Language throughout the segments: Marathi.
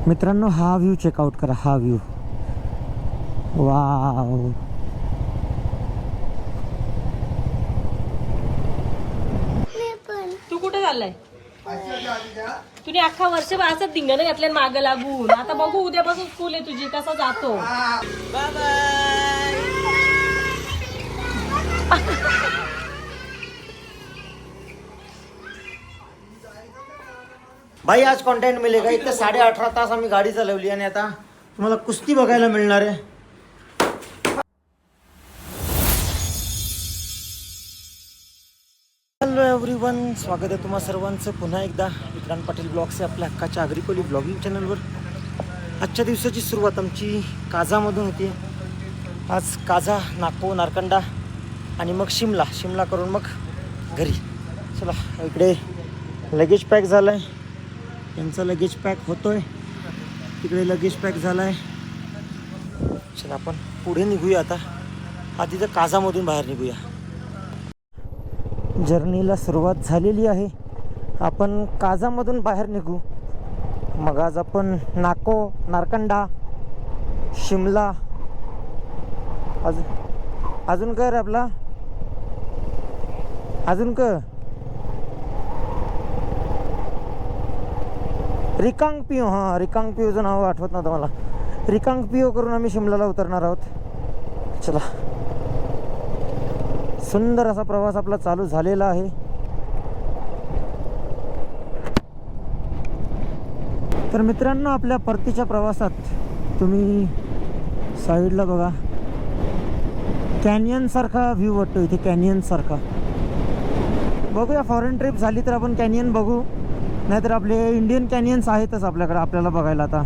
मित्रांनो हा व्ह्यू चेकआउट करा, हा व्ह्यू वाव. तू कुठे चाललाय? तुम्ही अख्खा वर्ष असं धिंगाणं घातलं मागं लागून. आता बघू उद्यापासून स्कूल आहे तुझी, कसा जातो. Bye bye. भाई आज कंटेंट मिलेगा. इथे 18.5 तास आम्ही गाडी चालवली आणि आता तुम्हाला कुस्ती बघायला मिळणार आहे. हॅलो एव्हरीवन, स्वागत आहे तुम्हा सर्वांचं पुन्हा एकदा विक्रांत पाटील ब्लॉग्स आपल्या हक्काच्या आग्रिकोली ब्लॉगिंग चॅनलवर. आजच्या दिवसाची सुरुवात आमची काझामधून होती. आज काझा, नाको, नारकंडा आणि मग शिमला करून मग घरी. चला इकडे लगेज पॅक झालं आहे, यांचा लगेज पॅक होतोय, तिकडे लगेज पॅक झाला आहे. चला आपण पुढे निघूया. आता आधी तर काझामधून बाहेर निघूया. जर्नीला सुरुवात झालेली आहे. आपण काझामधून बाहेर निघू. मग आज आपण नाको, नारकंडा, शिमला, अजून काय रे आपला, अजून काय रिकांगपिओ, हां रिकांगपिओचं नाव आठवत नव्हतं मला. रिकांगपिओ करून आम्ही शिमलाला उतरणार आहोत. चला, सुंदर असा प्रवास आपला चालू झालेला आहे. तर मित्रांनो, आपल्या परतीच्या प्रवासात तुम्ही साईडला बघा, कॅनियन सारखा व्ह्यू वाटतो इथे, कॅनियन सारखा. बघूया, फॉरेन ट्रिप झाली तर आपण कॅनियन बघू, नाहीतर आपले इंडियन कॅनियन्स आहेतच आपल्याकडे आपल्याला बघायला आता.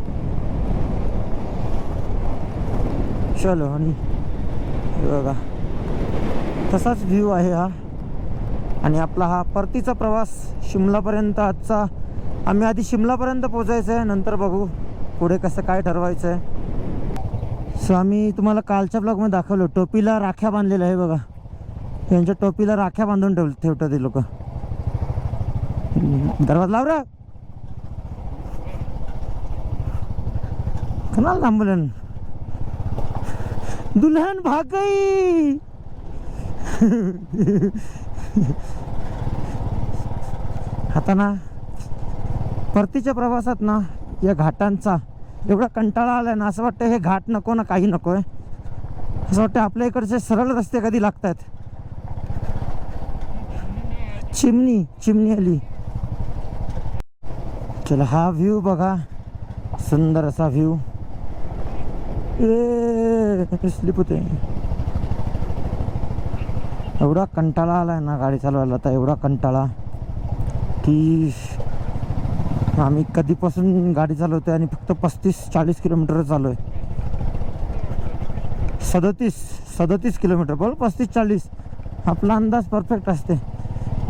चलो, आणि बघा तसाच व्ह्यू आहे हा. आणि आपला हा परतीचा प्रवास शिमलापर्यंत आजचा. आम्ही आधी शिमलापर्यंत पोचायचं आहे, नंतर बघू पुढे कसं काय ठरवायचं आहे. सो आम्ही तुम्हाला कालच्या ब्लॉगमध्ये दाखवलं, टोपीला राख्या बांधलेल्या आहे बघा. यांच्या टोपीला राख्या बांधून ठेवतात ते लोक. दरवाजा लाव रे, कनाल थांबलं, दुल्हन भाग गई. आता ना परतीच्या प्रवासात ना या घाटांचा एवढा कंटाळा आलाय ना, असं वाटतं हे घाट नको ना, काही नको आहे. असं वाटतं आपल्या इकडचे सरळ रस्ते कधी लागतात. चिमणी आली. चला हा व्ह्यू बघा, सुंदर असा व्ह्यू. स्लिप होते. एवढा कंटाळा आलाय ना गाडी चालवायला आता, एवढा कंटाळा की आम्ही कधीपासून गाडी चालवतोय आणि फक्त 35-40 किलोमीटर चालू आहे. 37 किलोमीटर बोल, 35-40 आपला अंदाज परफेक्ट असते.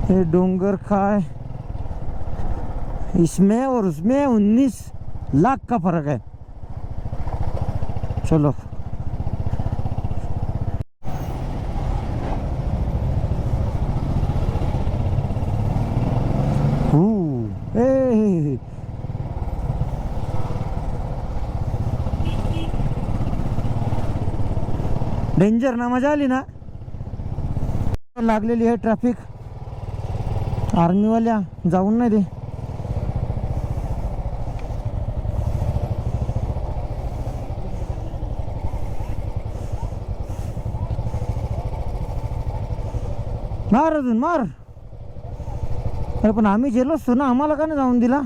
हे डोंगर काय, इसमें और उसमें 19 लाख का फर्क है. चलो डेंजर ना, मजा आली ना. लागलेली आहे ट्रॅफिक, आर्मीवाल्या जाऊन नाही दे. मार अजून मार. अरे पण आम्ही गेलो असतो ना, आम्हाला का नाही जाऊन दिला.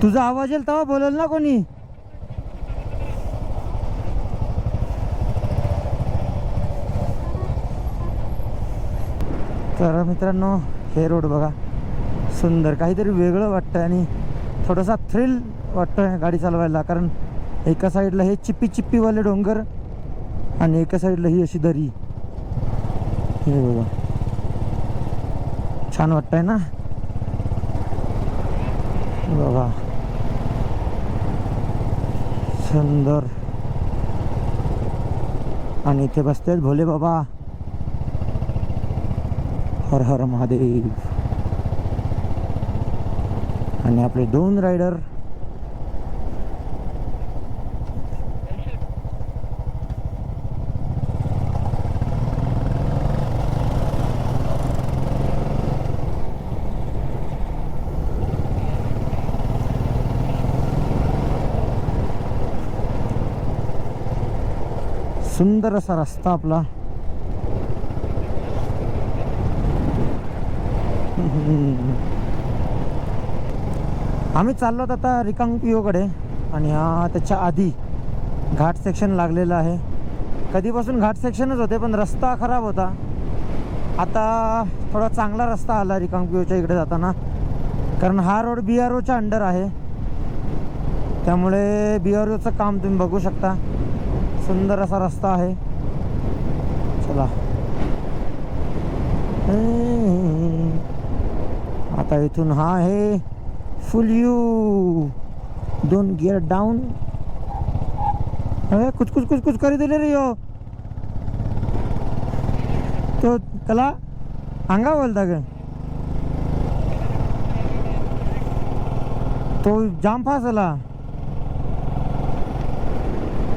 तुझा आवाज येईल तेव्हा बोलेल ना कोणी. तर मित्रांनो, हे रोड बघा, सुंदर, काहीतरी वेगळं वाटतं आणि थोडासा थ्रिल वाटतं गाडी चालवायला. कारण एका साईडला हे चिप्पीवाले डोंगर आणि एका साईडला ही अशी दरी. हे बघा, छान वाटतंय ना बघा, सुंदर. आणि इथे बसतेत भोले बाबा. हर हर महादेव. आणि आपले 2 रायडर. सुंदर असा रस्ता आपला. आम्ही चाललो आता रिकांगपिओकडे आणि हा त्याच्या आधी घाट सेक्शन लागलेलं आहे. कधीपासून घाट सेक्शनच होते पण रस्ता खराब होता. आता थोडा चांगला रस्ता आला रिकांगपिओच्या इकडे जाताना, कारण हा रोड BROच्या अंडर आहे. त्यामुळे BROचं काम तुम्ही बघू शकता. सुंदर असा रस्ता आहे. चला आता इथून हा आहे फुल यू. 2 gear down. अरे कुछ कुछ कुछ कुछ करी दिले रे हो तो कला अंगा बोलता का तो जाम फास आला.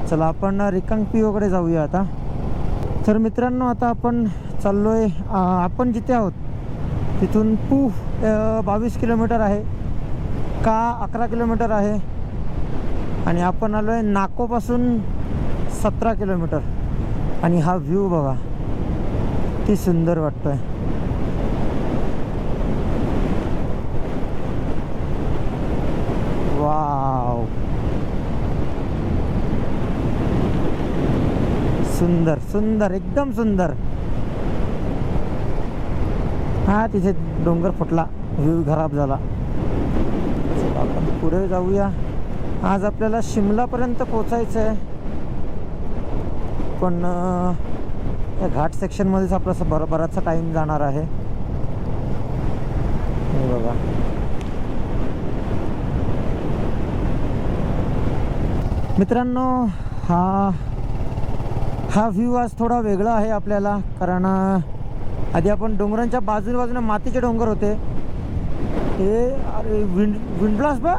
चला आपण रिकांगपिओकडे जाऊया आता. तर मित्रांनो आता आपण चाललोय, आपण जिथे आहोत तिथून 22 किलोमीटर आहे का 11 किलोमीटर आहे. आणि आपण आलो आहे नाकोपासून 17 किलोमीटर. आणि हा व्ह्यू बघा किती सुंदर वाटतोय. वाव, सुंदर सुंदर एकदम सुंदर. हा तिथे डोंगर फुटला, व्ह्यू खराब झाला. चला आपण पुढे जाऊया. आज आपल्याला शिमलापर्यंत पोचायचं आहे, पण या घाट सेक्शनमध्येच आपला बराचसा टाईम जाणार आहे. हे बघा मित्रांनो, हा व्ह्यू आज थोडा वेगळा आहे आपल्याला, कारण आधी आपण डोंगरांच्या बाजूने मातीचे डोंगर होते. हे अरे विंड ब्लास्ट बा,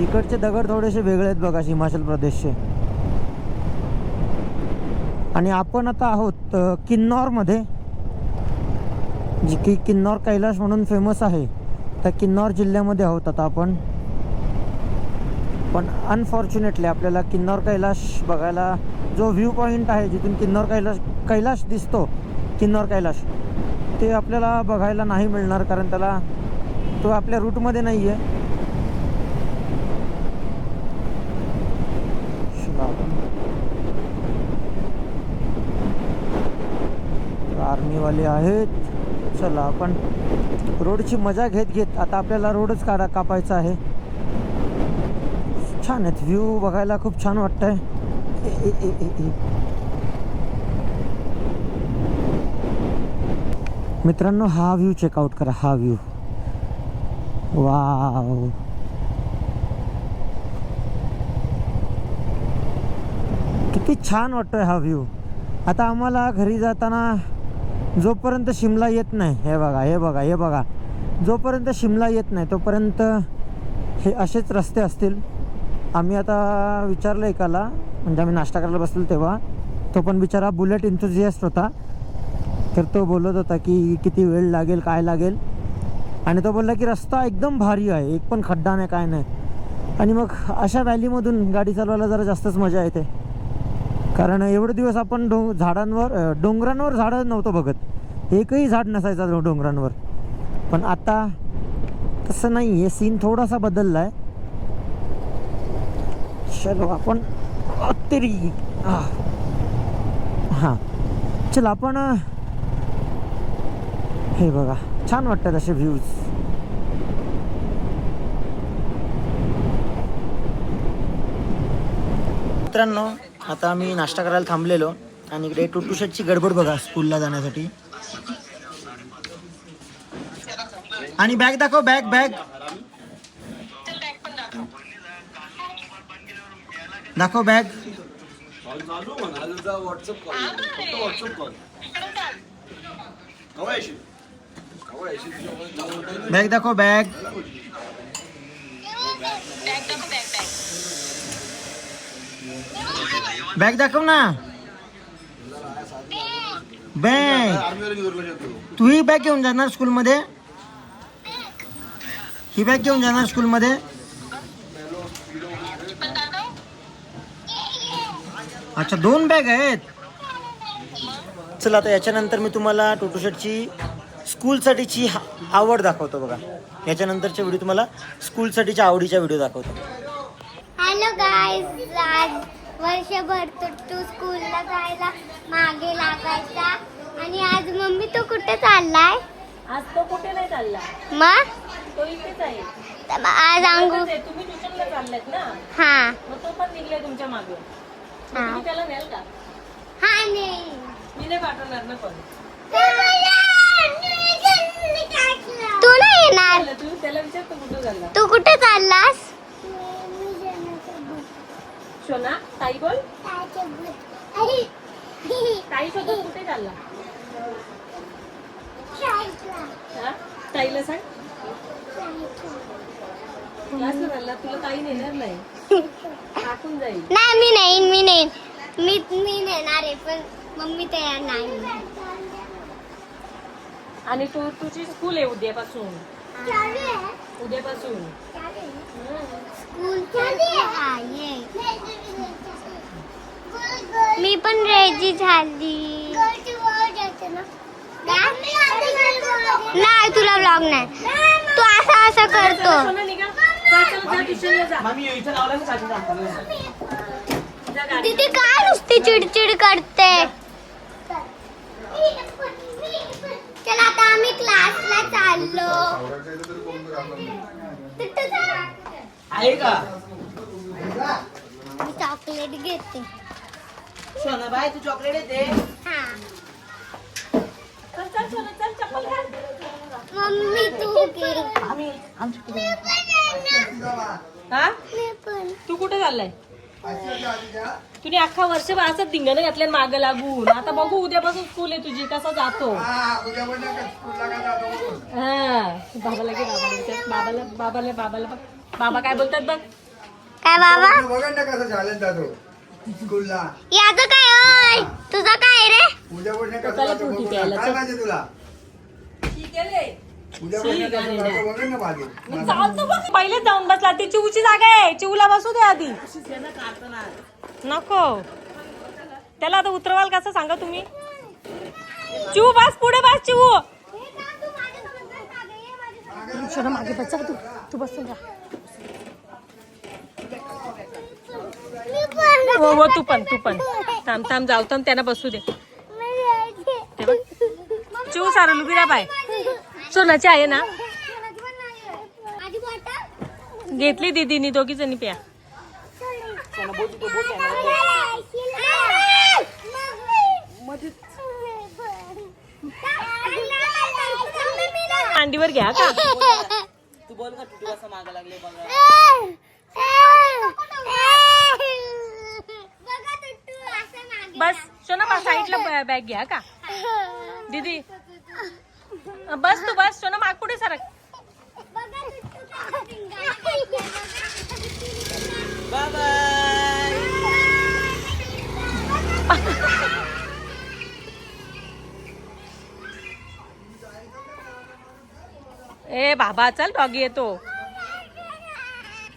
इकडचे दगड थोडेसे वेगळे आहेत बघा हिमाचल प्रदेशचे. आणि आपण आता आहोत किन्नौरमध्ये, जी की किन्नौर कैलाश म्हणून फेमस आहे. त्या किन्नौर जिल्ह्यामध्ये आहोत आता आपण. पण अनफॉर्च्युनेटली आपल्याला किन्नौर कैलाश बघायला, जो व्ह्यू पॉईंट आहे जिथून किन्नौर कैलाश दिसतो, किन्नौर कैलाश, ते आपल्याला बघायला नाही मिळणार, कारण तो आपल्या रूटमध्ये नाही आहे. आर्मीवाले आहेत. चला आपण रोडची मजा घेत आता आपल्याला रोडच कापायचा आहे. छान आहेत व्ह्यू बघायला, खूप छान वाटतंय. मित्रांनो हा व्ह्यू चेकआउट करा. हा व्ह्यू वाव, किती छान वाटतोय हा व्ह्यू. आता आम्हाला घरी जाताना जोपर्यंत शिमला येत नाही, हे बघा जोपर्यंत शिमला येत नाही तोपर्यंत हे असेच रस्ते असतील. आम्ही आता विचारलं एकाला, म्हणजे आम्ही नाश्ता करायला बसलो तेव्हा, तो पण बिचारा बुलेट एन्थुझियास्ट होता. तर तो बोलत होता की किती वेळ लागेल, काय लागेल. आणि तो बोलला की रस्ता एकदम भारी आहे, एक पण खड्डा नाही, काय नाही. आणि मग अशा व्हॅलीमधून गाडी चालवायला जरा जास्तच मजा येते, कारण एवढे दिवस आपण डोंगरांवर झाडं नव्हतं बघत, एकही झाड नसायचं डोंगरांवर. पण आता तसं नाही आहे, सीन थोडासा बदलला आहे. चलो आपण हां चल आपण, हे बघा छान वाटतात असे व्ह्यूज. मित्रांनो आता आम्ही नाश्ता करायला थांबलेलो आणि इकडे टुटू शेटची गडबड बघा स्कूलला जाण्यासाठी. आणि बॅग दाखव, बॅग दाखव, बॅग चालू म्हणाल व्हॉट्सअप कॉल फक्त व्हॉट्सअप कॉल कवा येशील बॅग दाखव बॅग. बॅग दाखव ना. बॅग आर्मीवर घेऊन शकतो तू ही बॅग घेऊन जाणार स्कूलमध्ये. ही बॅग घेऊन जाणार स्कूलमध्ये. अच्छा 2 बॅग आहेत. चला आता याच्यानंतर मी तुम्हाला टोटो शर्टची स्कूलसाठीची आवड दाखवतो बघा. याच्यानंतरच्या व्हिडिओ तुम्हाला स्कूलसाठीच्या आवडीच्या व्हिडिओ दाखवतो. हॅलो गाईज, आज वर्षभर तू स्कूलला जायला मागे लागायचा आणि आज मम्मी तो कुठे चाललाय? आज तो कुठे नाही चालला, मग तो इथेच आहे. आज अंगू इथेच आहे. तुम्ही ट्युशनला चाललेत ना, हा मग तो पण निघलाय तुमच्या मागे. हा तुम्ही त्याला न्याल का? हा नाही मी नाही पाठवणार ना पण. तू नाही येणार. तू त्याला विचार तू कुठे चालला. तू कुठे चाललास? शोना ताई बोल, ताई शोधत कुठे चालला. हा? ताईला सांग क्लासला चालला. तुला ताई नेणार नाही, टाकून जाईल. नाही मी नेणार आहे पण मम्मी तयार नाही. आणि तुझी स्कूल आहे उद्यापासून. उद्यापासून मी पण रेडी झाली. नाही तुला ब्लॉग नाही. तू असं करतो. शोना निघा. जा, चल, जा, ट्युशनला जा. जा गाडी. तिथे काय नुसती चिडचिड करते. चला आता आम्ही क्लासला चाललो. आहे का मी चॉकलेट घेते. सोनाबाई तू चॉकलेट येते. हा चल चल शोना, चल चप्पल घाल. मम्मी तू घे. हा मी पण. तू कुठे चाललाय. तुम्ही अख्खा वर्षभर असं धिंगाणं घातल्या मागं लागून. आता बघू उद्यापासून स्कूल आहे तुझी, कसा जातो. हा बाबाला घे. बाबाला विचार. बाबाला बघ. बाबा काय बोलतात बघ. काय बाबा बघा ना कसं झालं जातो स्कूलला. याचं काय ओय तुझं काय रे? उद्यापासून कसं त्याला जातो फ्रुटी बघू प्यायला, ना. काय पाहिजे तुला उद्यापासून कसं जातो बघा ना मागे. चालतो बघ. पहिलेच जाऊन बसला. ती चिऊची जागा आहे. चिऊला बसू दे आधी. नको त्याला आता उतरवाल कसं सांगा तुम्ही. चिऊ बस पुढे बस. चिऊ शोना मागे बस. तू बसून जा. हो तू पण थांब जाऊ थांब त्यांना बसू दे. ते बघ. चिऊ सारू लुबी रा बाय. सोनाची आहे ना, घेतली दीदीनी. दोघी जणी प्या. मांडीवर घ्या का. तू बोल का टुटू असं मागा लागले बघा. बस सोना बस. साईडला बॅग घ्या का दीदी. बस तू बस. सोना माग पुढे सरक. Bye bye. ए बाबा चल, डॉगी येतो.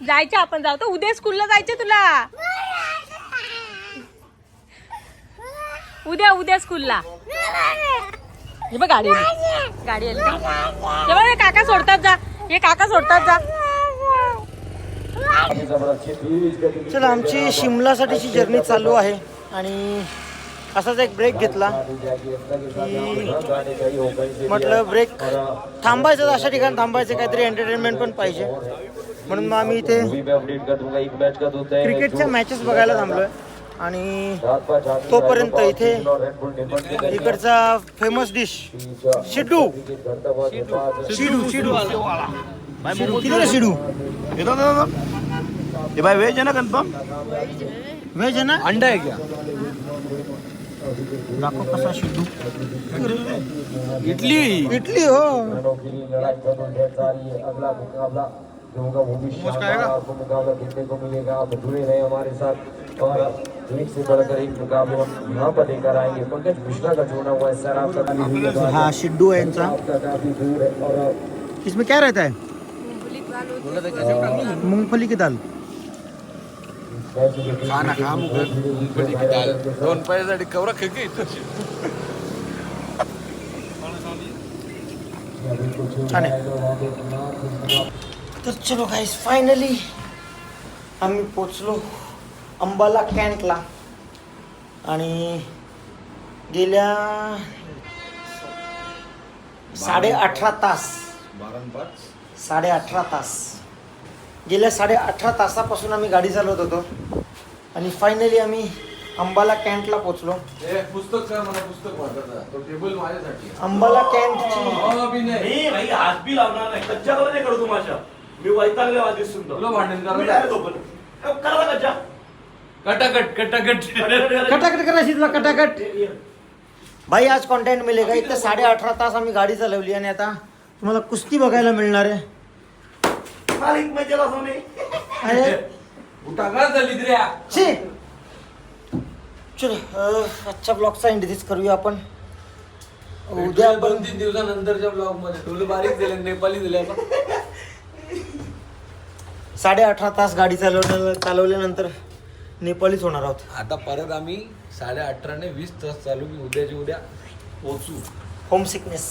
जायचं आपण. जाऊ तर उद्या स्कूलला जायचं तुला. उद्या स्कूलला. हे बघ गाडी आली. हे बघ काका सोडतात जा. हे काका सोडतात जा. चला आमची शिमलासाठीची जर्नी चालू आहे आणि असाच एक ब्रेक घेतला की म्हटलं ब्रेक थांबायचं. अशा ठिकाणी थांबायचं, काहीतरी एंटरटेनमेंट पण पाहिजे. म्हणून मग आम्ही इथे क्रिकेटच्या मॅचेस बघायला थांबलोय. आणि तोपर्यंत इथे इकडचा फेमस डिश शिडू. किती रे शिडू. ये भाई वेज है ना कंफर्म. व्हेज आहे ना. अंडा है क्या. दाखव कसा शिड्डू. इडली इडली हो. मुकाबला देखने को मिलेगा। आप जुड़े रहे हमारे साथ और एक से बढ़कर एक मुकाबले हम यहाँ पर लेकर आएंगे। पंकज मिश्रा का जोड़ा हुआ है सर आपका हा शिड्डू है इनका. आपका काफी दूर है और इसमें क्या रहता है? मूंगफली की दाल. खाना खा मुंगफली की दाल 2 पैशासाठी कवरा खेकी. छान आहे. तर चलो गाईस फायनली आम्ही पोचलो अंबाला कॅन्टला आणि गेल्या 18.5 तास 18.5 तास गेल्या 18.5 तासापासून आम्ही गाडी चालवत होतो आणि फायनली आम्ही अंबाला कॅन्टला पोचलो. पुस्तक कर मला पुस्तक वाचायचं तो टेबल माझ्यासाठी अंबाला कॅन्टची मी भाई हात बी लावणार नाही. कच्च्या करा नाही करतो माझ्या. मी वैतागले आधीच सुंदर. तुला भांडण करायला? मी direct open. करा ना कच्च्या. कटाकट कटाकट करायची तुला कटाकट. भाई आज कॉन्टेंट मिळेल का? इथं 18.5 तास आम्ही गाडी चालवली आणि आता तुम्हाला कुस्ती बघायला मिळणार आहे. मालिक में चला सोने. अरे उठागार झाली रे. छी. चलो आजच्या ब्लॉगचा एंड इथेच करूया आपण. उद्या 2-3 दिवसानंतरच्या ब्लॉग मध्ये तुला बारीक दिले नेपाली दिले आपण. 18.5 तास गाडी चालवल्यानंतर नेपाळीच होणार आहोत. आता परत आम्ही 18.5 ने 20 तास चालू की उद्याच्या उद्या पोहोचू. Home sickness.